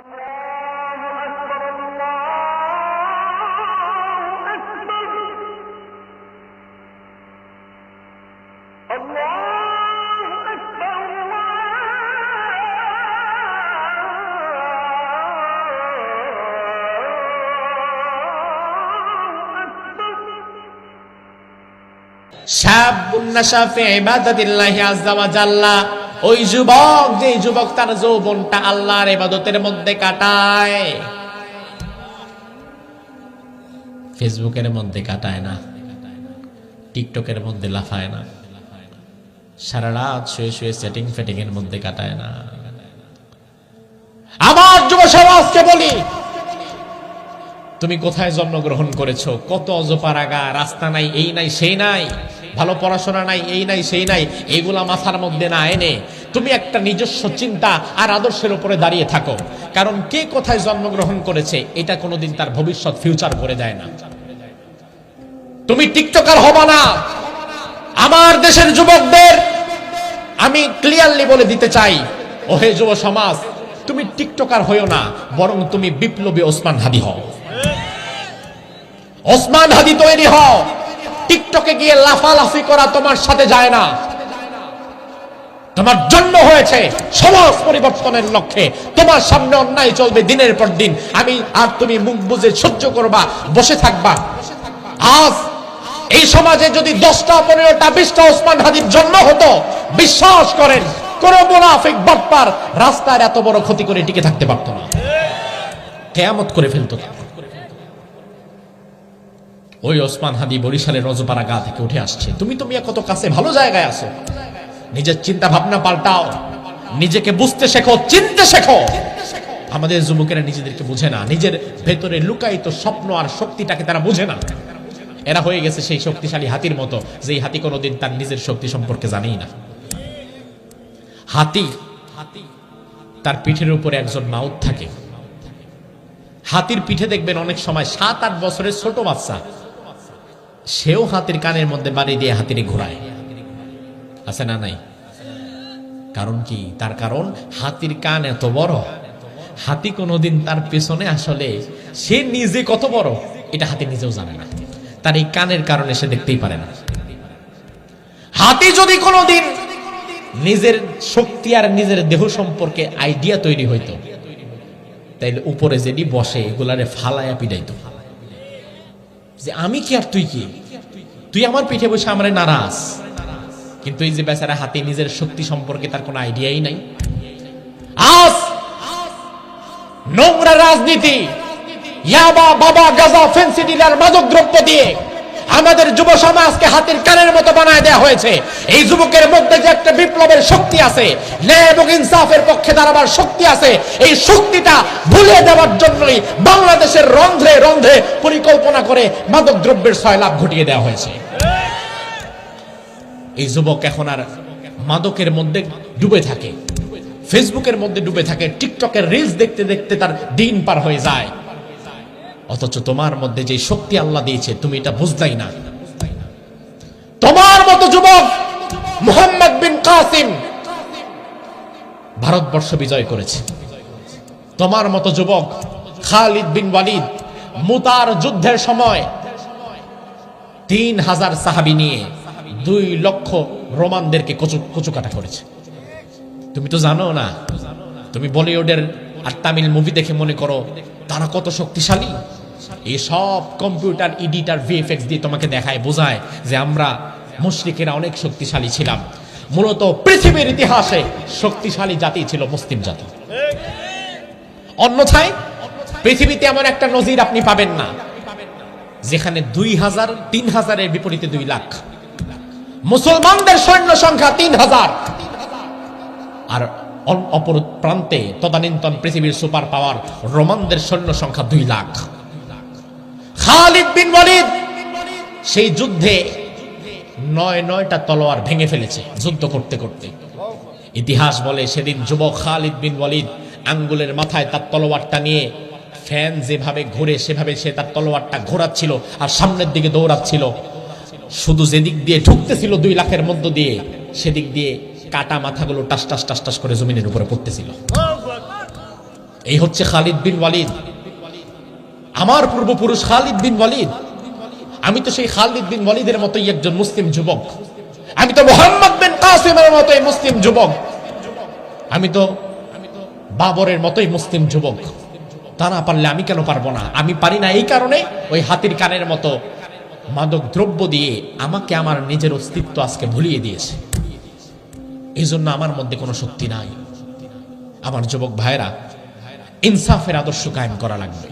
শাবুন নাশা ফি ইবাদাতিল্লাহি আযজা ওয়া জাল্লা, ওই যুবক যে যুবক তার যৌবনটা আল্লাহর ইবাদতের মধ্যে কাটায়, ফেসবুকের মধ্যে কাটায় না, টিকটকের মধ্যে লাফায় না, সারা রাত শুয়ে শুয়ে সেটিং ফেটিং এর মধ্যে কাটায় না। আমার যুব সমাজকে বলি, তুমি কোথায় জন্মগ্রহণ করেছো? কত অজপাড়াগা, রাস্তা নাই, এই নাই সেই নাই, ভালো পড়াশোনা নাই, এই নাই সেই নাই, এইগুলা মাথার মধ্যে না এনে তুমি একটা নিজস্ব চিন্তা আর আদর্শের উপরে দাঁড়িয়ে থাকো। কারণ কে কোথায় জন্মগ্রহণ করেছে এটা কোনোদিন তার ভবিষ্যৎ ফিউচার করে দেয় না। তুমি টিকটকার হবা না। আমার দেশের যুবকদের আমি ক্লিয়ারলি বলে দিতে চাই, ওহে যুব সমাজ, তুমি টিকটকার হইও না, বরং তুমি বিপ্লবী ওসমান হাদি হও। ওসমান হাদি তৈরি হও। টিকটকে গিয়ে লাফালাফি করা তোমার সাথে যায় না। তোমার জন্ম হয়েছে সমাজ পরিবর্তনের লক্ষ্যে। তোমার সামনে অন্যায় চলবে দিনের পর দিন, আমি আর তুমি মুখ বুজে সহ্য করবা, বসে থাকবা। আজ এই সমাজে যদি 10টা 15টা 20টা ওসমান হাদির জন্ম হতো, বিশ্বাস করেন কোন মুনাফিক বাটপার রাস্তার এত বড় ক্ষতি করে টিকে থাকতে পারতো না, কিয়ামত করে ফেলতো। ওই ওসমান হাদি বরিশালের রজপাড়া গা থেকে উঠে আসছে। তুমি কত কাছে, ভালো জায়গায় আছো। নিজের চিন্তা ভাবনা পাল্টাও, নিজেকে বুঝতে শেখো, চিনতে শেখো। আমাদের যুবকেরা নিজেদেরকে বুঝে না, নিজের ভেতরে লুকায়িত স্বপ্ন আর শক্তিটাকে তারা বুঝে না। এরা হয়ে গেছে সেই শক্তিশালী হাতির মতো, যেই হাতি কোনোদিন তার নিজের শক্তি সম্পর্কে জানেই না। হাতি, তার পিঠের উপরে একজন মাউত থাকে। হাতির পিঠে দেখবেন অনেক সময় 7-8 বছরের ছোট বাচ্চা, সেও হাতির কানের মধ্যে বাড়ি দিয়ে হাতিরে ঘোরায়, আছে না নাই? কারণ কি? তার কারণ হাতির কান এত বড়, হাতি কোনোদিন তার পেছনে আসলে সে নিজে কত বড় এটা হাতি নিজেও জানে না। তার এই কানের কারণে সে দেখতেই পারে না। হাতি যদি কোনোদিন নিজের শক্তি আর নিজের দেহ সম্পর্কে আইডিয়া তৈরি হইতো, তাইলে উপরে যেটি বসে এগুলারে ফালায়া পিটাইতো, যে আমি কি আর তুই কি, তুই আমার পিঠে বসে আমারে নারাজ। কিন্তু এই যে বেচারা হাতি, নিজের শক্তি সম্পর্কে তার কোনো আইডিয়াই নাই। আজ নোংরা রাজনীতি, ইয়াবা, বাবা, গাঁজা, ফেন্সি ডিলার, মাদক দ্রব্য দিয়ে আমাদের যুব সমাজকে হাতির কানের মতো বানায় দেওয়া হয়েছে। এই যুবকের মধ্যে যে একটা বিপ্লবের শক্তি আছে, ন্যায় এবং ইনসাফের পক্ষে দাঁড়াবার শক্তি আছে, এই শক্তিটা ভুলে দেওয়ার জন্যই বাংলাদেশের রন্ধ্রে রন্ধ্রে পরিকল্পনা করে মাদক দ্রব্যের সয়লাভ ঘটিয়ে দেওয়া হয়েছে। এই যুবক এখন আর মাদকের মধ্যে ডুবে থাকে, ফেসবুকের মধ্যে ডুবে থাকে, টিকটকের রিলস দেখতে দেখতে তার দিন পার হয়ে যায়। অথচ তোমার মধ্যে যে শক্তি আল্লাহ দিয়েছে তুমি এটা বুঝলাই না। তোমার মতো যুবক মুহাম্মদ বিন কাসিম ভারতবর্ষ বিজয় করেছে। তোমার মতো যুবক খালিদ বিন ওয়ালিদ মুতার যুদ্ধের সময় 3000 সাহাবী নিয়ে 2 লক্ষ রোমানদেরকে কচুকাটা করেছে। তুমি তো জানো না, তুমি বলিউডের আর তামিল মুভি দেখে মনে করো তারা কত শক্তিশালী। এই সব কম্পিউটার এডিটার ভিএফএক্স দিয়ে তোমাকে দেখায়, বোঝায় যে আমরা মুশরিকেরা অনেক শক্তিশালী ছিলাম। মূলত পৃথিবীর ইতিহাসে শক্তিশালী জাতি ছিল মুসলিম জাতি। অন্যথায় পৃথিবীতে এমন একটা নজির আপনি পাবেন না যেখানে 2000 3000-এর বিপরীতে 2 লাখ। মুসলমানদের সৈন্য সংখ্যা 3000 আর অপর প্রান্তে তদানীন্তন পৃথিবীর সুপার পাওয়ার রোমানদের সৈন্য সংখ্যা 2 লাখ। খালিদ বিন ওয়ালিদ সেই যুদ্ধে 9টা তলোয়ার ভেঙে ফেলেছে যুদ্ধ করতে করতে। ইতিহাস বলে সেদিন যুবক খালিদ বিন ওয়ালিদ আঙ্গুলের মাথায় তার তলোয়ারটা নিয়ে ফ্যান যেভাবে ঘুরে সেভাবে সে তার তলোয়ারটা ঘোরাচ্ছিল আর সামনের দিকে দৌড়াচ্ছিল। শুধু যেদিক দিয়ে ঢুকতেছিল 2 লাখের মধ্য দিয়ে, সেদিক দিয়ে কাটা মাথাগুলো টাস টাস টাস টাস করে জমিনের উপরে পড়তেছিল। এই হচ্ছে খালিদ বিন ওয়ালিদ, আমার পূর্বপুরুষ খালিদ বিন ওয়ালিদ। আমি তো সেই খালিদ বিন ওয়ালিদের মতোই একজন মুসলিম যুবক, আমি তো মুহাম্মদ বিন কাসিমের মতোই মুসলিম যুবক, আমি তো বাবরের মতোই মুসলিম যুবক। তা না পারলে আমি কেন পারবো না? আমি পারি না এই কারণে ওই হাতির কানের মতো মাদক দ্রব্য দিয়ে আমাকে আমার নিজের অস্তিত্ব আজকে ভুলিয়ে দিয়েছে। এই জন্য আমার মধ্যে কোনো শক্তি নাই। আমার যুবক ভাইরা, ইনসাফের আদর্শ কায়েম করা লাগবে।